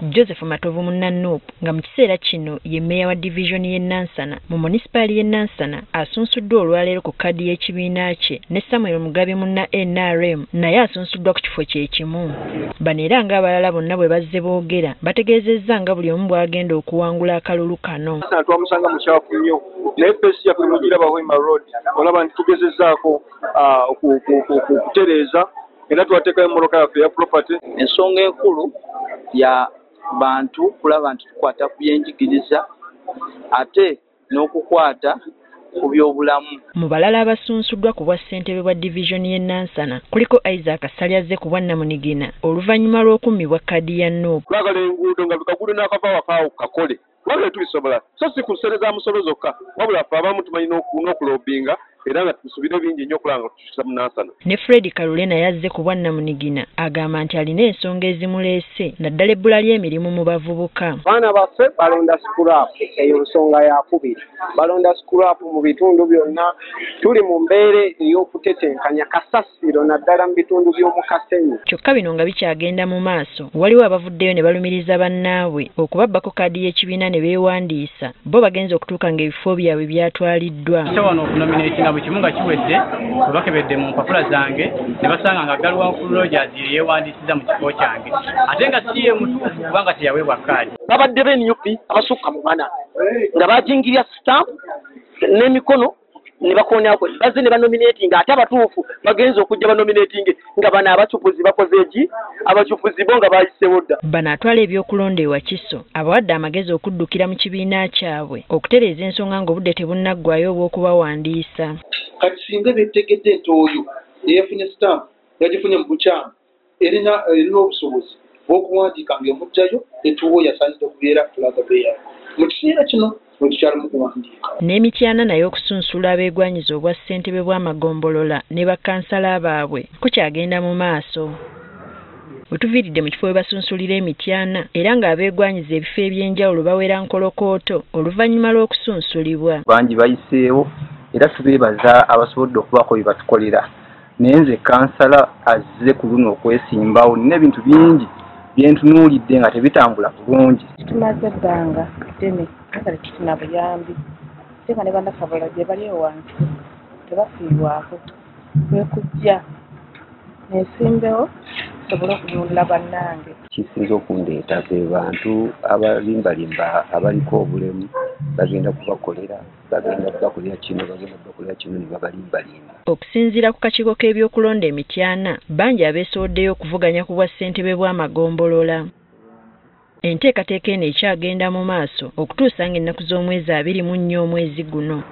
Joseph Matovu Munnanuupu nga mu kiseera kino ye mmeeya wa divisioni y'e Nansana mu munisipaali y'e Nansana asunsuddwa olwaleero ku kkaadi y'ekibiina kye ne Samuel Mugabe munna NRM naye asunsuddwa ku kifo kye kimu. Bano era ng'abalala bonna bwe bazze boogera bategeezezza nga buli omu bw'agenda okuwangula akalulu kano. Twamusanga mukyafu nnyo naye ffeesi yaffe mugira Bahwema Road olaba nti tugezezzaako okutereeza era twateekayo emmoloka yaffe ya property. Ensonga enkulu ya bantu kulaba nti tukwata ku byenjigiriza ate n'okukwata ku byobulamu. Mu balala abasunsuddwa ku bwa ssentebe bwa divisioni y'e Nansana kuliko Isaac Salyaze ku bwa Namunigina oluvannyuma lw'okummibwa kkaadi ya Nuupu. Twagala enguudo nga tukagudo n'akavaawo akaawo kakole wabula tubisobola so si kusereza musolo zokka wabula ffe abamu tumanyi n'okulobinga era nga tusuubira bingi nnyo okulaba nga tukyusa mu Nansana. Ne Fred Kalulena yazze ku bwa Namunigina agamba nti alina ensonga ezimuleese naddala ebbula ly'emirimu mu bavubuka. Baana baffe balonda sikulapu eyo nsonga yakubiri balonda sikulapu mu bitundu byonna tuli mu mbeera ey'okutetenkanya kasasiro naddala mu bitundu by'omu Kasenyi. Kyokka bino nga bikyagenda mu maaso waliwo abavuddeyo ne balumiriza bannaabwe okubabbako kkaadi y'ekibiina ne beewandiisa bo bagenza okutuuka ng'ebifo byabwe byatwaliddwa. Buli kimu nga kiwedde bakebedde mu mpapula zange ne basanga nga Galwanfulu Rogers ye yeewandiisiza mu kifo kyange ate nga si ye mutuufu kubanga teyaweebwa kkaadi. Babadde b'ennyupi abasukka mu bana nga bajingirya stamp n'emikono ne bakoonyako bazze ne banominatinga ate abatuufu bagenza okujja banominatinge nga bano abacupuzi bakoze eki abacupuzi bo nga bayiseewo dda. Bano atwala ebyokulonda ewa Kiso abawadde amagezi okuddukira mu kibiina kyabwe okutereeza ensonga ng'obudde tebunnaggwayo obw'okubawandiisa. Kati singa bettegedde nti oyo eyafunye stamp yagifunye mu bukyamu erina obusobozi bw'okuwandiika ng'emugjayo etuwo yasaanidde okubeera tulaga beeya mu kiseera kino wetukyalimu kuwandiika. N'emityana naye okusunsula abeegwanyiza obwa ssentebe bw'amagombolola ne bakansala baabwe kukyagenda mu maaso. Wetuviiridde mu kifo we basunsulira emityana era ng'abeegwanyiza ebifo eby'enjawulo bawera nkolokooto oluvannyuma lw'okusunsulibwa. Bangi bayiseewo era tubeebaza abasobodde okubako bye batukolera naye nze kansala azze ku luno okwesimbawo nina ebintu bingi byentunuulidde nga tebitambula bulungi. Tumaze ebbanga ddene kale tutuna buyambi ate nga ne bannasabola gye bali ewansi tebafiirwako kwekujja nesimbewo sobole okunyulira bannange. Kisinza okundeeta be bantu abalimbalimba abaliko obulemu bagenda kubakolera kino ne babalimbalimba. Okusinziira ku kakiiko k'ebyokulonda emityana bangi abeesowoddeyo okuvuganya ku bwa ssentebe bw'amagombolola. Enteekateeka eno ekyagenda mu maaso okutuusa ng'ennaku z'omwezi 24 omwezi guno.